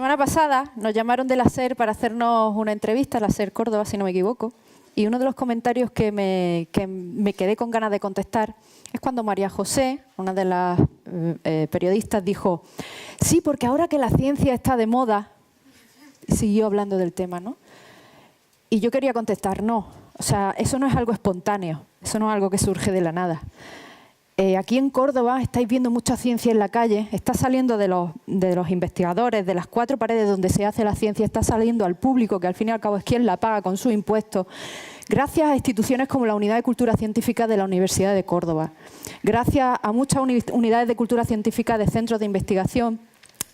semana pasada nos llamaron de la SER para hacernos una entrevista, la SER Córdoba, si no me equivoco, y uno de los comentarios que me quedé con ganas de contestar es cuando María José, una de las periodistas, dijo: sí, porque ahora que la ciencia está de moda, siguió hablando del tema, ¿no? Y yo quería contestar: no, o sea, eso no es algo espontáneo, eso no es algo que surge de la nada. Aquí en Córdoba estáis viendo mucha ciencia en la calle, está saliendo de los investigadores, de las 4 paredes donde se hace la ciencia, está saliendo al público, que al fin y al cabo es quien la paga con sus impuestos, gracias a instituciones como la Unidad de Cultura Científica de la Universidad de Córdoba, gracias a muchas unidades de cultura científica de centros de investigación,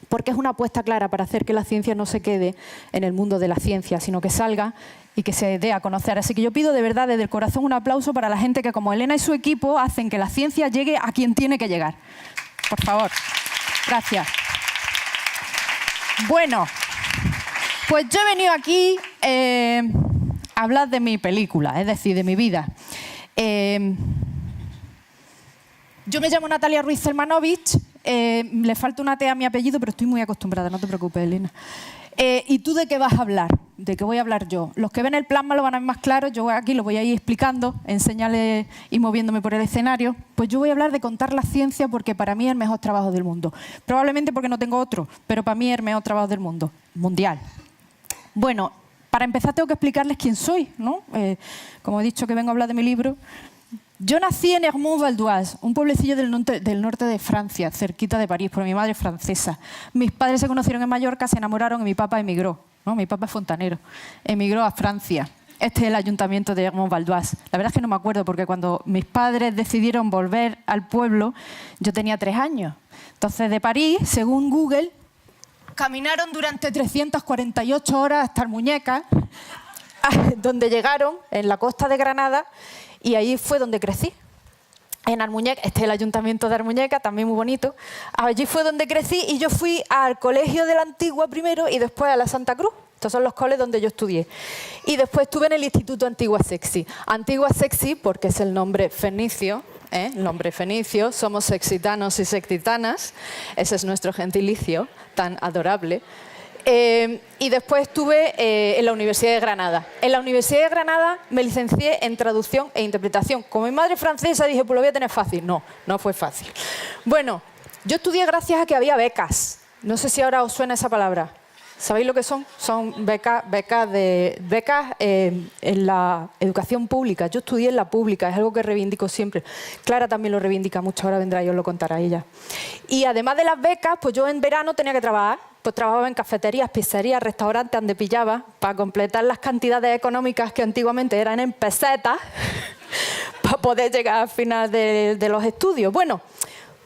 porque es una apuesta clara para hacer que la ciencia no se quede en el mundo de la ciencia, sino que salga y que se dé a conocer. Así que yo pido de verdad, desde el corazón, un aplauso para la gente que, como Elena y su equipo, hacen que la ciencia llegue a quien tiene que llegar. Por favor. Gracias. Bueno, pues yo he venido aquí a hablar de mi película, es decir, de mi vida. Yo me llamo Natalia Ruiz Zelmanovich, le falta una T a mi apellido, pero estoy muy acostumbrada, no te preocupes, Elena. ¿Y tú de qué vas a hablar? ¿De qué voy a hablar yo? Los que ven el plasma lo van a ver más claro, yo aquí lo voy a ir explicando, en señales y moviéndome por el escenario. Pues yo voy a hablar de contar la ciencia porque para mí es el mejor trabajo del mundo. Probablemente porque no tengo otro, pero para mí es el mejor trabajo del mundo, mundial. Bueno, para empezar tengo que explicarles quién soy, ¿no? Como he dicho que vengo a hablar de mi libro. Yo nací en Ermont-Val d'Oise, un pueblecillo del norte de Francia, cerquita de París, porque mi madre es francesa. Mis padres se conocieron en Mallorca, se enamoraron y mi papá emigró, ¿no? Mi papá es fontanero, emigró a Francia. Este es el ayuntamiento de Ermont-Val d'Oise. La verdad es que no me acuerdo porque cuando mis padres decidieron volver al pueblo, yo tenía 3 años. Entonces, de París, según Google, caminaron durante 348 horas hasta Almuñécar, donde llegaron, en la costa de Granada, y ahí fue donde crecí. En Almuñécar, este es el ayuntamiento de Almuñécar, también muy bonito. Allí fue donde crecí y yo fui al colegio de la Antigua primero y después a la Santa Cruz. Estos son los coles donde yo estudié. Y después estuve en el Instituto Antigua Sexy. Antigua Sexy porque es el nombre fenicio, el nombre fenicio. Somos sexitanos y sexitanas. Ese es nuestro gentilicio tan adorable. Y después estuve en la Universidad de Granada. En la Universidad de Granada me licencié en traducción e interpretación. Como mi madre es francesa, dije, pues lo voy a tener fácil. No, no fue fácil. Bueno, yo estudié gracias a que había becas. No sé si ahora os suena esa palabra. ¿Sabéis lo que son? Son becas en la educación pública. Yo estudié en la pública, es algo que reivindico siempre. Clara también lo reivindica mucho, ahora vendrá y os lo contará ella. Y además de las becas, pues yo en verano tenía que trabajar. Pues trabajaba en cafeterías, pizzerías, restaurantes, donde pillaba, para completar las cantidades económicas que antiguamente eran en pesetas, para poder llegar al final de los estudios. Bueno,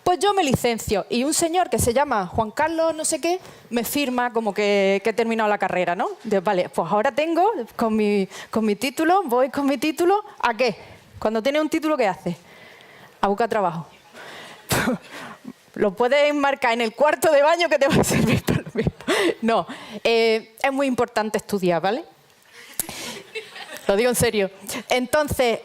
pues yo me licencio y un señor que se llama Juan Carlos no sé qué me firma como que he terminado la carrera, ¿no? Vale, pues ahora tengo con mi título, voy con mi título, ¿a qué? Cuando tienes un título, ¿qué haces? A buscar trabajo. Lo puedes enmarcar en el cuarto de baño que te va a servir para lo mismo. No, es muy importante estudiar, ¿vale? Lo digo en serio. Entonces,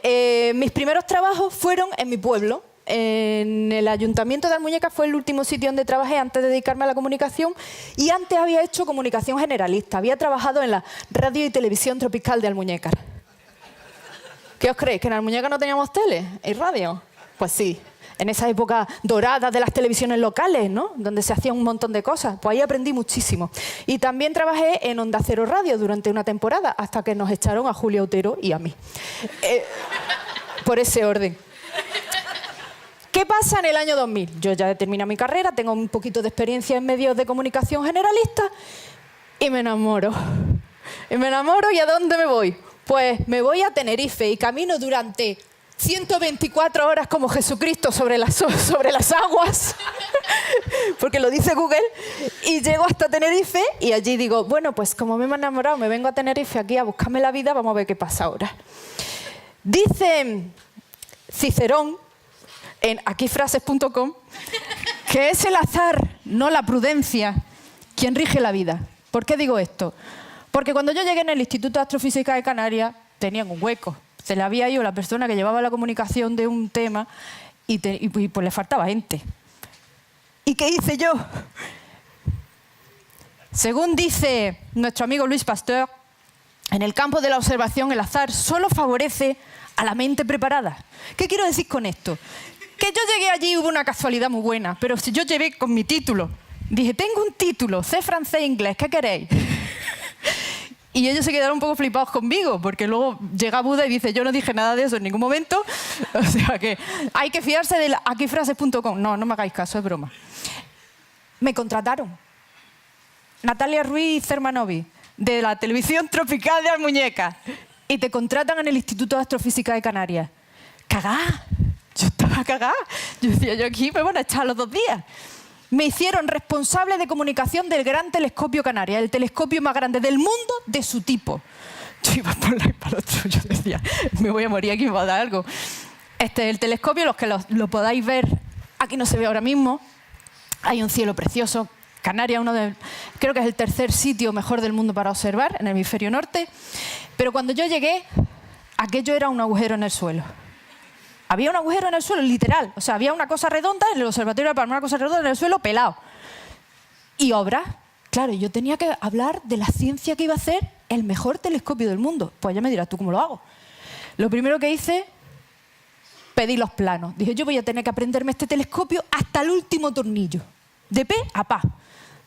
mis primeros trabajos fueron en mi pueblo. En el Ayuntamiento de Almuñécar fue el último sitio donde trabajé antes de dedicarme a la comunicación y antes había hecho comunicación generalista. Había trabajado en la radio y televisión tropical de Almuñécar. ¿Qué os creéis? ¿Que en Almuñécar no teníamos tele y radio? Pues sí. En esa época dorada de las televisiones locales, ¿no? Donde se hacían un montón de cosas. Pues ahí aprendí muchísimo. Y también trabajé en Onda Cero Radio durante una temporada, hasta que nos echaron a Julia Otero y a mí. Por ese orden. ¿Qué pasa en el año 2000? Yo ya he terminado mi carrera, tengo un poquito de experiencia en medios de comunicación generalista y me enamoro. Y me enamoro, ¿y a dónde me voy? Pues me voy a Tenerife y camino durante 124 horas como Jesucristo sobre las aguas, porque lo dice Google, y llego hasta Tenerife y allí digo, bueno, pues como me he enamorado, me vengo a Tenerife aquí a buscarme la vida, vamos a ver qué pasa ahora. Dice Cicerón, en aquifrases.com, que es el azar, no la prudencia, quien rige la vida. ¿Por qué digo esto? Porque cuando yo llegué en el Instituto de Astrofísica de Canarias, tenían un hueco. Se le había ido la persona que llevaba la comunicación de un tema y pues le faltaba gente. ¿Y qué hice yo? Según dice nuestro amigo Louis Pasteur, en el campo de la observación el azar solo favorece a la mente preparada. ¿Qué quiero decir con esto? Que yo llegué allí y hubo una casualidad muy buena, pero si yo llevé con mi título, dije, tengo un título, sé francés e inglés, ¿qué queréis? Y ellos se quedaron un poco flipados conmigo, porque luego llega Buda y dice, yo no dije nada de eso en ningún momento, o sea que hay que fiarse de aquifrases.com. No, no me hagáis caso, es broma. Me contrataron. Natalia Ruiz Cermanovi, de la televisión tropical de Almuñécar, y te contratan en el Instituto de Astrofísica de Canarias. ¡Cagá! Yo estaba cagada. Yo decía, yo aquí me van a echar los 2 días. Me hicieron responsable de comunicación del Gran Telescopio Canarias, el telescopio más grande del mundo de su tipo. Yo iba por un lado y para el otro. Yo decía, me voy a morir, aquí me va a dar algo. Este es el telescopio, los que lo podáis ver, aquí no se ve ahora mismo. Hay un cielo precioso. Canarias, creo que es el 3er sitio mejor del mundo para observar, en el hemisferio norte. Pero cuando yo llegué, aquello era un agujero en el suelo. Había un agujero en el suelo, literal. O sea, había una cosa redonda en el observatorio de Palma, una cosa redonda en el suelo, pelado. Y obras. Claro, yo tenía que hablar de la ciencia que iba a hacer el mejor telescopio del mundo. Pues ya me dirás tú cómo lo hago. Lo primero que hice, pedí los planos. Dije, yo voy a tener que aprenderme este telescopio hasta el último tornillo. De pe a pa.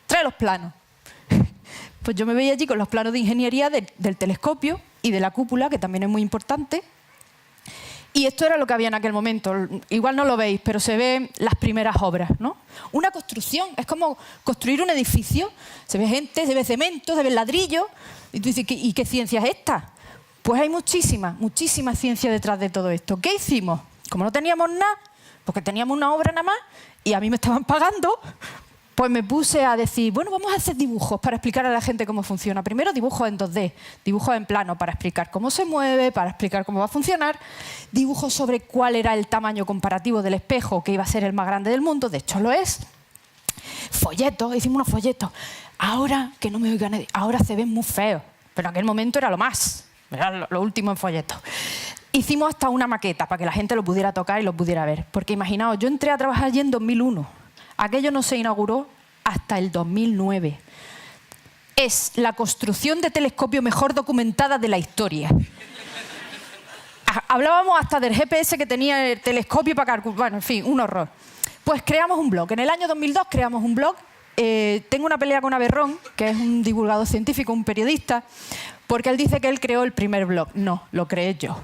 Trae los planos. Pues yo me veía allí con los planos de ingeniería del telescopio y de la cúpula, que también es muy importante. Y esto era lo que había en aquel momento. Igual no lo veis, pero se ven las primeras obras, ¿no? Una construcción, es como construir un edificio. Se ve gente, se ve cemento, se ve ladrillo. Y tú dices, ¿y qué ciencia es esta? Pues hay muchísima ciencia detrás de todo esto. ¿Qué hicimos? Como no teníamos nada, porque teníamos una obra nada más, y a mí me estaban pagando, pues me puse a decir, bueno, vamos a hacer dibujos para explicar a la gente cómo funciona. Primero dibujos en 2D, dibujos en plano para explicar cómo se mueve, para explicar cómo va a funcionar, dibujos sobre cuál era el tamaño comparativo del espejo, que iba a ser el más grande del mundo, de hecho lo es. Folletos, hicimos unos folletos. Ahora, que no me oiga nadie, ahora se ven muy feos, pero en aquel momento era lo más, era lo último en folletos. Hicimos hasta una maqueta para que la gente lo pudiera tocar y lo pudiera ver. Porque imaginaos, yo entré a trabajar allí en 2001. Aquello no se inauguró hasta el 2009. Es la construcción de telescopio mejor documentada de la historia. Hablábamos hasta del GPS que tenía el telescopio para calcular. Bueno, en fin, un horror. Pues creamos un blog. En el año 2002 creamos un blog. Tengo una pelea con Aberrón, que es un divulgador científico, un periodista, porque él dice que él creó el primer blog. No, lo creé yo.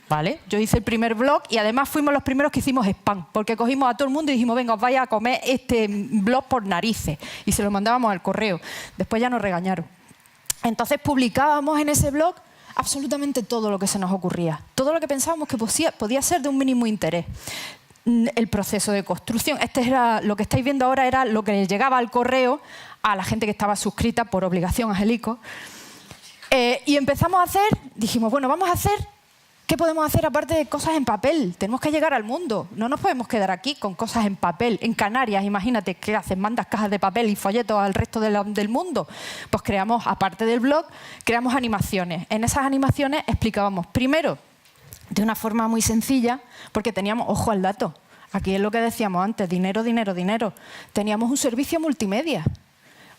¿Vale? Yo hice el primer blog y además fuimos los primeros que hicimos spam, porque cogimos a todo el mundo y dijimos, venga, os vais a comer este blog por narices. Y se lo mandábamos al correo. Después ya nos regañaron. Entonces publicábamos en ese blog absolutamente todo lo que se nos ocurría. Todo lo que pensábamos que podía ser de un mínimo interés. El proceso de construcción. Lo que estáis viendo ahora era lo que llegaba al correo a la gente que estaba suscrita por obligación a Angelico. Y empezamos a hacer, dijimos, bueno, vamos a hacer... ¿Qué podemos hacer aparte de cosas en papel? Tenemos que llegar al mundo. No nos podemos quedar aquí con cosas en papel. En Canarias, imagínate, ¿qué haces? ¿Mandas cajas de papel y folletos al resto del mundo? Pues creamos, aparte del blog, creamos animaciones. En esas animaciones explicábamos, primero, de una forma muy sencilla, porque teníamos, ojo al dato, aquí es lo que decíamos antes, dinero, dinero, dinero. Teníamos un servicio multimedia.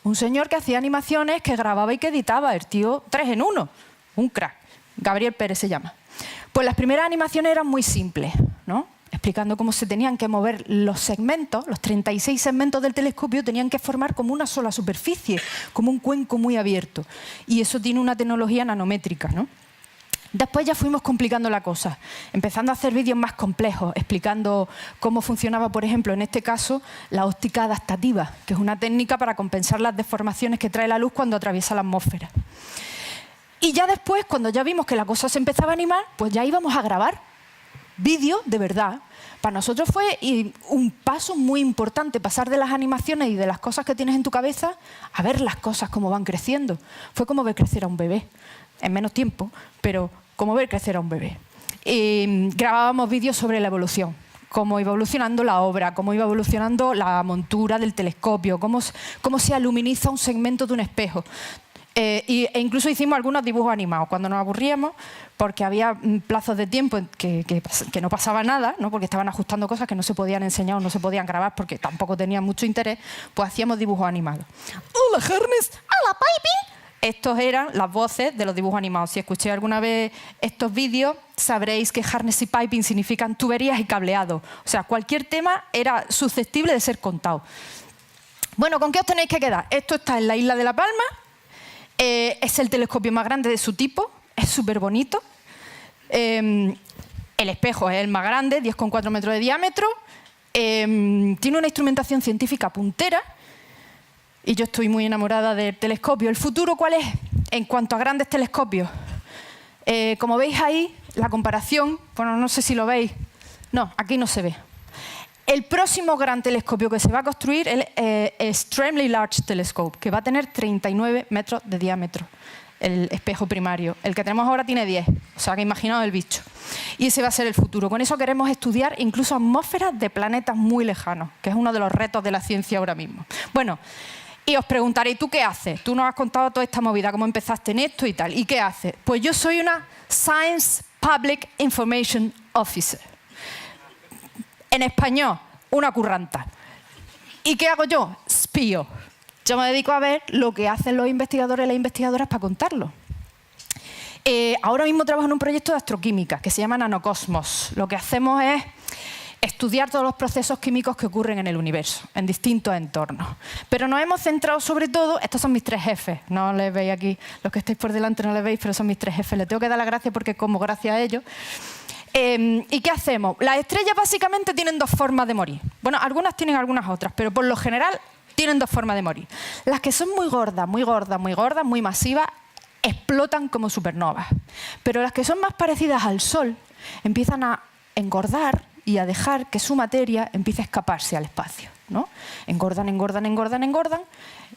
Un señor que hacía animaciones, que grababa y que editaba. El tío 3 en 1. Un crack. Gabriel Pérez se llama. Pues las primeras animaciones eran muy simples, ¿no? Explicando cómo se tenían que mover los segmentos, los 36 segmentos del telescopio tenían que formar como una sola superficie, como un cuenco muy abierto. Y eso tiene una tecnología nanométrica, ¿no? Después ya fuimos complicando la cosa, empezando a hacer vídeos más complejos, explicando cómo funcionaba, por ejemplo, en este caso, la óptica adaptativa, que es una técnica para compensar las deformaciones que trae la luz cuando atraviesa la atmósfera. Y ya después, cuando ya vimos que la cosa se empezaba a animar, pues ya íbamos a grabar vídeos de verdad. Para nosotros fue un paso muy importante, pasar de las animaciones y de las cosas que tienes en tu cabeza a ver las cosas cómo van creciendo. Fue como ver crecer a un bebé, en menos tiempo, pero como ver crecer a un bebé. Grabábamos vídeos sobre la evolución, cómo iba evolucionando la obra, cómo iba evolucionando la montura del telescopio, cómo se aluminiza un segmento de un espejo. E incluso hicimos algunos dibujos animados cuando nos aburríamos, porque había plazos de tiempo en que no pasaba nada, ¿no? Porque estaban ajustando cosas que no se podían enseñar o no se podían grabar porque tampoco tenían mucho interés, pues hacíamos dibujos animados. Hola, Harness. Hola, Piping. Estos eran las voces de los dibujos animados. Si escuché alguna vez estos vídeos, sabréis que harness y piping significan tuberías y cableado. O sea, cualquier tema era susceptible de ser contado. Bueno, ¿con qué os tenéis que quedar? Esto está en la isla de La Palma. Es el telescopio más grande de su tipo. Es súper bonito. El espejo es el más grande, 10,4 metros de diámetro. Tiene una instrumentación científica puntera. Y yo estoy muy enamorada del telescopio. ¿El futuro cuál es? En cuanto a grandes telescopios. Como veis ahí, la comparación, bueno, no sé si lo veis. No, aquí no se ve. El próximo gran telescopio que se va a construir es el Extremely Large Telescope, que va a tener 39 metros de diámetro, el espejo primario. El que tenemos ahora tiene 10, o sea que imaginaos el bicho. Y ese va a ser el futuro. Con eso queremos estudiar incluso atmósferas de planetas muy lejanos, que es uno de los retos de la ciencia ahora mismo. Bueno, y os preguntaréis, ¿tú qué haces? Tú nos has contado toda esta movida, cómo empezaste en esto y tal. ¿Y qué haces? Pues yo soy una Science Public Information Officer. En español, una curranta. ¿Y qué hago yo? Espío. Yo me dedico a ver lo que hacen los investigadores y las investigadoras para contarlo. Ahora mismo trabajo en un proyecto de astroquímica que se llama Nanocosmos. Lo que hacemos es estudiar todos los procesos químicos que ocurren en el universo, en distintos entornos. Pero nos hemos centrado sobre todo, estos son mis tres jefes, no les veis aquí, los que estáis por delante no les veis, pero son mis tres jefes. Les tengo que dar las gracias porque como gracias a ellos. ¿Y qué hacemos? Las estrellas básicamente tienen dos formas de morir. Bueno, algunas tienen algunas otras, pero por lo general tienen dos formas de morir. Las que son muy gordas, muy gordas, muy gordas, muy masivas, explotan como supernovas. Pero las que son más parecidas al Sol empiezan a engordar y a dejar que su materia empiece a escaparse al espacio, ¿no? Engordan, engordan, engordan, engordan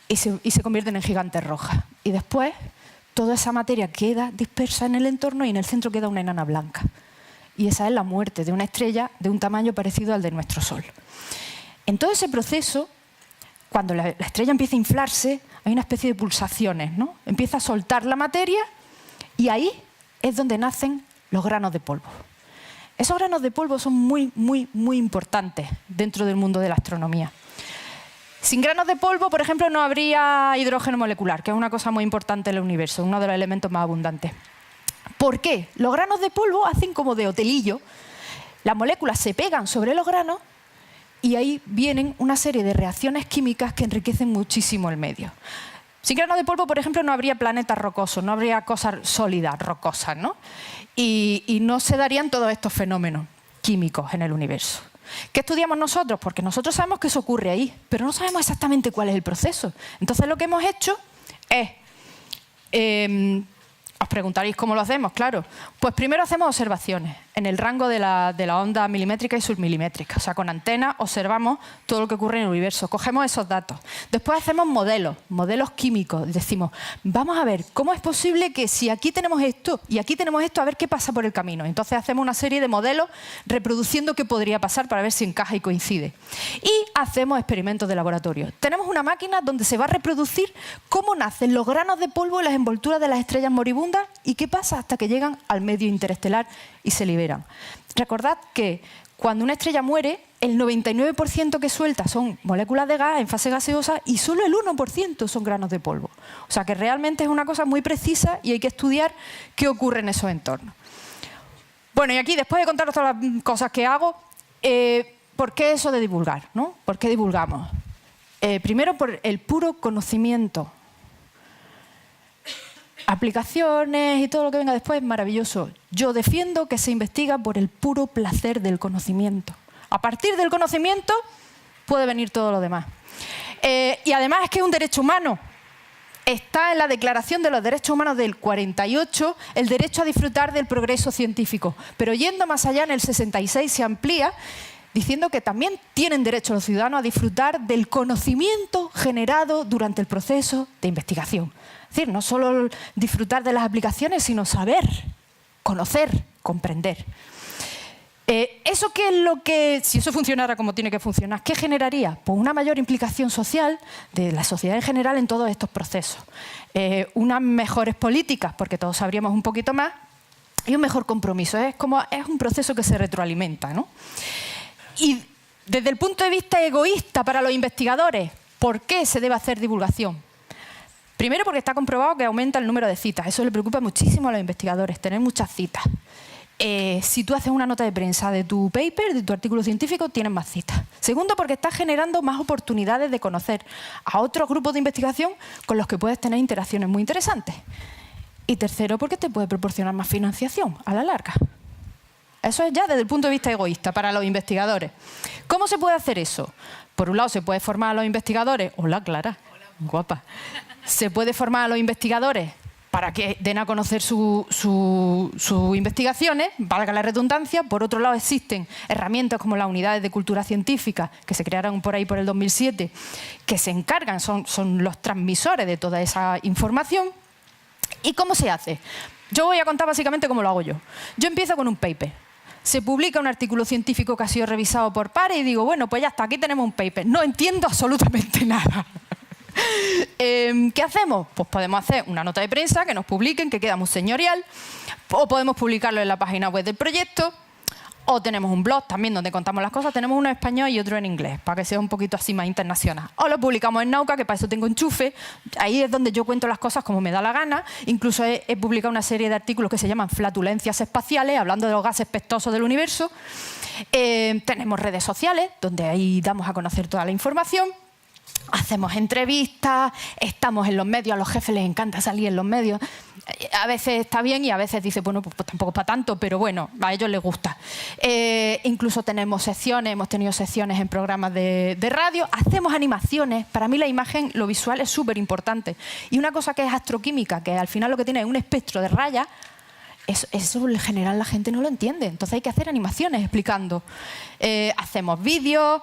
y se convierten en gigantes rojas. Y después toda esa materia queda dispersa en el entorno y en el centro queda una enana blanca. Y esa es la muerte de una estrella de un tamaño parecido al de nuestro Sol. En todo ese proceso, cuando la estrella empieza a inflarse, hay una especie de pulsaciones, ¿no? Empieza a soltar la materia y ahí es donde nacen los granos de polvo. Esos granos de polvo son muy, muy, muy importantes dentro del mundo de la astronomía. Sin granos de polvo, por ejemplo, no habría hidrógeno molecular, que es una cosa muy importante en el universo, uno de los elementos más abundantes. ¿Por qué? Los granos de polvo hacen como de hotelillo, las moléculas se pegan sobre los granos y ahí vienen una serie de reacciones químicas que enriquecen muchísimo el medio. Sin granos de polvo, por ejemplo, no habría planetas rocosos, no habría cosas sólidas, rocosas, ¿no? Y no se darían todos estos fenómenos químicos en el universo. ¿Qué estudiamos nosotros? Porque nosotros sabemos que eso ocurre ahí, pero no sabemos exactamente cuál es el proceso. Entonces lo que hemos hecho es... os preguntaréis cómo lo hacemos, claro. Pues primero hacemos observaciones en el rango de la onda milimétrica y submilimétrica. O sea, con antenas observamos todo lo que ocurre en el universo. Cogemos esos datos. Después hacemos modelos químicos. Decimos, vamos a ver, ¿cómo es posible que si aquí tenemos esto y aquí tenemos esto, a ver qué pasa por el camino? Entonces hacemos una serie de modelos reproduciendo qué podría pasar para ver si encaja y coincide. Y hacemos experimentos de laboratorio. Tenemos una máquina donde se va a reproducir cómo nacen los granos de polvo en las envolturas de las estrellas moribundas y qué pasa hasta que llegan al medio interestelar y se liberan. Recordad que cuando una estrella muere, el 99% que suelta son moléculas de gas en fase gaseosa y solo el 1% son granos de polvo. O sea que realmente es una cosa muy precisa y hay que estudiar qué ocurre en esos entornos. Bueno, y aquí, después de contaros todas las cosas que hago, ¿por qué eso de divulgar, ¿no? ¿Por qué divulgamos? Primero, por el puro conocimiento. Aplicaciones y todo lo que venga después es maravilloso. Yo defiendo que se investiga por el puro placer del conocimiento. A partir del conocimiento puede venir todo lo demás. Y además es que es un derecho humano. Está en la Declaración de los Derechos Humanos del 48 el derecho a disfrutar del progreso científico. Pero yendo más allá, en el 66 se amplía diciendo que también tienen derecho los ciudadanos a disfrutar del conocimiento generado durante el proceso de investigación. Es decir, no solo disfrutar de las aplicaciones, sino saber, conocer, comprender. ¿Eso qué es lo que, si eso funcionara como tiene que funcionar, qué generaría? Pues una mayor implicación social de la sociedad en general en todos estos procesos. Unas mejores políticas, porque todos sabríamos un poquito más, y un mejor compromiso. Es un proceso que se retroalimenta, ¿no? Y desde el punto de vista egoísta para los investigadores, ¿por qué se debe hacer divulgación? Primero porque está comprobado que aumenta el número de citas. Eso le preocupa muchísimo a los investigadores, tener muchas citas. Si tú haces una nota de prensa de tu paper, de tu artículo científico, tienes más citas. Segundo, porque estás generando más oportunidades de conocer a otros grupos de investigación con los que puedes tener interacciones muy interesantes. Y tercero, porque te puede proporcionar más financiación a la larga. Eso es ya desde el punto de vista egoísta para los investigadores. ¿Cómo se puede hacer eso? Por un lado, se puede formar a los investigadores. Hola, Clara. Hola. Guapa. Se puede formar a los investigadores para que den a conocer sus investigaciones, valga la redundancia. Por otro lado, existen herramientas como las unidades de cultura científica, que se crearon por ahí por el 2007, que se encargan, son los transmisores de toda esa información. ¿Y cómo se hace? Yo voy a contar básicamente cómo lo hago yo. Yo empiezo con un paper. Se publica un artículo científico que ha sido revisado por pares y digo, bueno, pues ya está, aquí tenemos un paper. No entiendo absolutamente nada. ¿Qué hacemos? Pues podemos hacer una nota de prensa que nos publiquen, que queda muy señorial, o podemos publicarlo en la página web del proyecto, o tenemos un blog también donde contamos las cosas. Tenemos uno en español y otro en inglés, para que sea un poquito así más internacional. O lo publicamos en Nauka, que para eso tengo enchufe. Ahí es donde yo cuento las cosas como me da la gana. Incluso he publicado una serie de artículos que se llaman Flatulencias espaciales, hablando de los gases pestosos del universo. Tenemos redes sociales, donde ahí damos a conocer toda la información. Hacemos entrevistas, estamos en los medios, a los jefes les encanta salir en los medios. A veces está bien y a veces dice, bueno, pues tampoco es para tanto, pero bueno, a ellos les gusta. Incluso tenemos secciones, hemos tenido secciones en programas de radio, hacemos animaciones. Para mí la imagen, lo visual es súper importante. Y una cosa que es astroquímica, que al final lo que tiene es un espectro de rayas, eso en general la gente no lo entiende. Entonces hay que hacer animaciones explicando. Hacemos vídeos.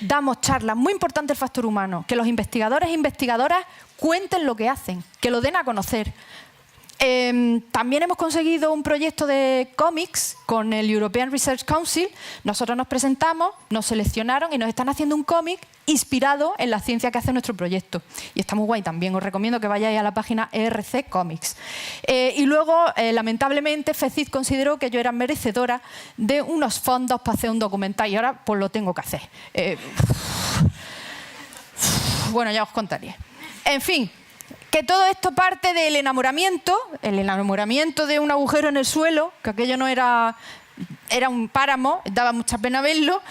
Damos charlas, muy importante el factor humano, que los investigadores e investigadoras cuenten lo que hacen, que lo den a conocer. También hemos conseguido un proyecto de cómics con el European Research Council. Nosotros nos presentamos, nos seleccionaron y nos están haciendo un cómic inspirado en la ciencia que hace nuestro proyecto. Y está muy guay también. Os recomiendo que vayáis a la página ERC Comics. Y luego, lamentablemente, FECID consideró que yo era merecedora de unos fondos para hacer un documental y ahora pues lo tengo que hacer. Bueno, ya os contaré. En fin, que todo esto parte del enamoramiento, el enamoramiento de un agujero en el suelo, que aquello no era un páramo, daba mucha pena verlo.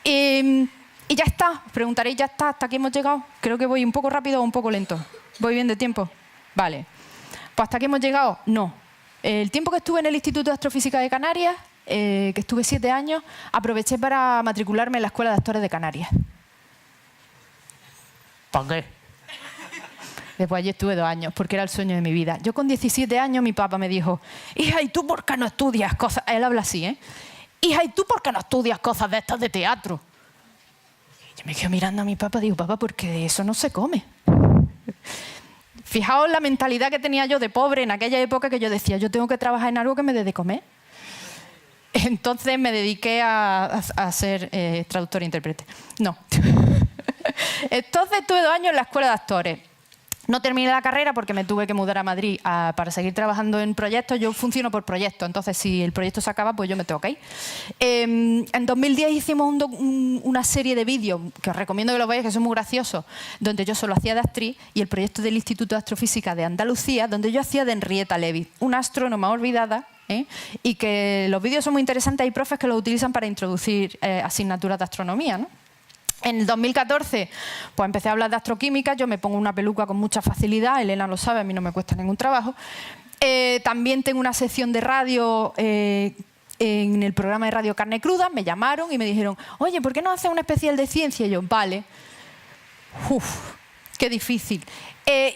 Y ya está, os preguntaréis, ya está, hasta aquí hemos llegado. Creo que voy un poco rápido o un poco lento. ¿Voy bien de tiempo? Vale. Pues hasta aquí hemos llegado, no. El tiempo que estuve en el Instituto de Astrofísica de Canarias, que estuve 7 años, aproveché para matricularme en la Escuela de Actores de Canarias. ¿Por qué? Después allí estuve 2 años, porque era el sueño de mi vida. Yo con 17 años mi papá me dijo, hija, ¿y tú por qué no estudias cosas? Él habla así, ¿eh? Hija, ¿y tú por qué no estudias cosas de estas de teatro? Y yo me quedo mirando a mi papá y digo, papá, porque de eso no se come. Fijaos la mentalidad que tenía yo de pobre en aquella época, que yo decía, yo tengo que trabajar en algo que me dé de comer. Entonces me dediqué a ser traductor e intérprete. No. Entonces estuve 2 años en la Escuela de Actores. No terminé la carrera porque me tuve que mudar a Madrid para seguir trabajando en proyectos. Yo funciono por proyectos, entonces si el proyecto se acaba, pues yo me tengo que ir. En 2010 hicimos una serie de vídeos, que os recomiendo que lo veáis, que son muy graciosos, donde yo solo hacía de actriz, y el proyecto del Instituto de Astrofísica de Andalucía, donde yo hacía de Henrietta Leavitt, una astrónoma olvidada, y que los vídeos son muy interesantes. Hay profes que los utilizan para introducir asignaturas de astronomía, ¿no? En el 2014 pues empecé a hablar de astroquímica. Yo me pongo una peluca con mucha facilidad, Elena lo sabe, a mí no me cuesta ningún trabajo. También tengo una sección de radio en el programa de Radio Carne Cruda. Me llamaron y me dijeron, oye, ¿por qué no haces un especial de ciencia? Y yo, vale. Uf, qué difícil.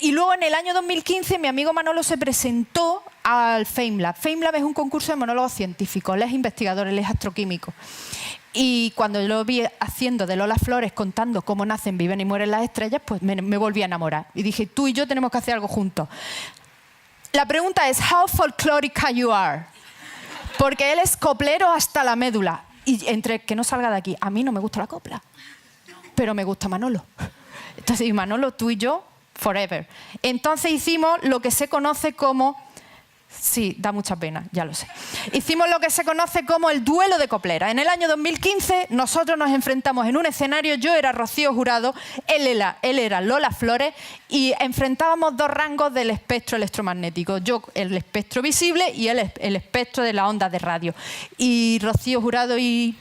Y luego en el año 2015 mi amigo Manolo se presentó al FameLab. FameLab es un concurso de monólogos científicos. Él es investigador, él es astroquímico. Y cuando yo lo vi haciendo de Lola Flores, contando cómo nacen, viven y mueren las estrellas, pues me volví a enamorar. Y dije, tú y yo tenemos que hacer algo juntos. La pregunta es, how folkloric you are? Porque él es coplero hasta la médula. Y entre que no salga de aquí, a mí no me gusta la copla, pero me gusta Manolo. Entonces, Manolo, tú y yo, forever. Entonces hicimos lo que se conoce como... Sí, da mucha pena, ya lo sé. Hicimos lo que se conoce como el duelo de copleras. En el año 2015 nosotros nos enfrentamos en un escenario, yo era Rocío Jurado, él era Lola Flores y enfrentábamos dos rangos del espectro electromagnético. Yo el espectro visible y él el espectro de la onda de radio. Y Rocío Jurado y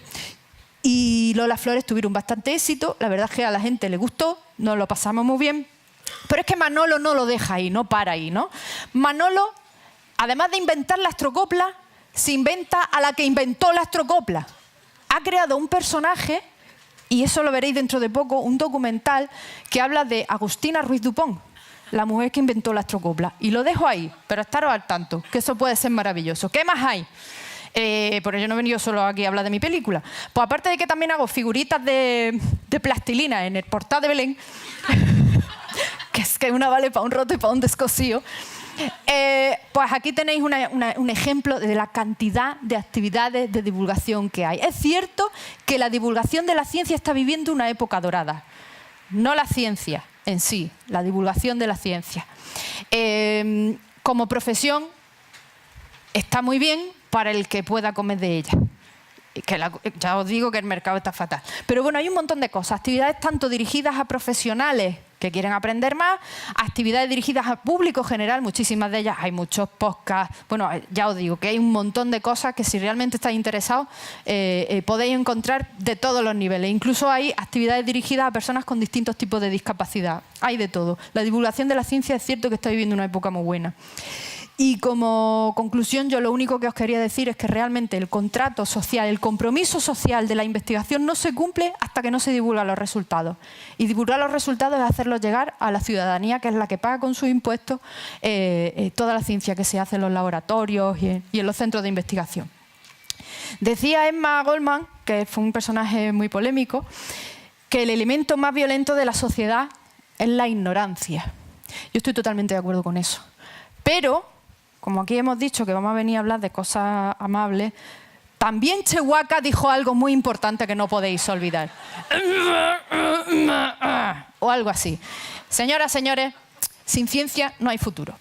Lola Flores tuvieron bastante éxito. La verdad es que a la gente le gustó, nos lo pasamos muy bien. Pero es que Manolo no lo deja ahí, no para ahí, ¿no? Manolo... Además de inventar la astrocopla, se inventa a la que inventó la astrocopla. Ha creado un personaje, y eso lo veréis dentro de poco, un documental que habla de Agustina Ruiz Dupont, la mujer que inventó la astrocopla. Y lo dejo ahí, pero estaros al tanto, que eso puede ser maravilloso. ¿Qué más hay? Pero yo no he venido solo aquí a hablar de mi película. Pues aparte de que también hago figuritas de plastilina en el portal de Belén, que es que una vale para un roto y para un descosío, pues aquí tenéis un ejemplo de la cantidad de actividades de divulgación que hay. Es cierto que la divulgación de la ciencia está viviendo una época dorada. No la ciencia en sí, la divulgación de la ciencia. Como profesión está muy bien para el que pueda comer de ella. Ya os digo que el mercado está fatal. Pero bueno, hay un montón de cosas. Actividades tanto dirigidas a profesionales que quieren aprender más, actividades dirigidas al público general, muchísimas de ellas, hay muchos podcasts. Bueno, ya os digo que hay un montón de cosas que si realmente estáis interesados podéis encontrar de todos los niveles. Incluso hay actividades dirigidas a personas con distintos tipos de discapacidad. Hay de todo. La divulgación de la ciencia es cierto que está viviendo una época muy buena. Y como conclusión, yo lo único que os quería decir es que realmente el contrato social, el compromiso social de la investigación no se cumple hasta que no se divulgan los resultados. Y divulgar los resultados es hacerlos llegar a la ciudadanía, que es la que paga con sus impuestos toda la ciencia que se hace en los laboratorios y en los centros de investigación. Decía Emma Goldman, que fue un personaje muy polémico, que el elemento más violento de la sociedad es la ignorancia. Yo estoy totalmente de acuerdo con eso. Pero... como aquí hemos dicho que vamos a venir a hablar de cosas amables, también Chewbacca dijo algo muy importante que no podéis olvidar. O algo así. Señoras, señores, sin ciencia no hay futuro.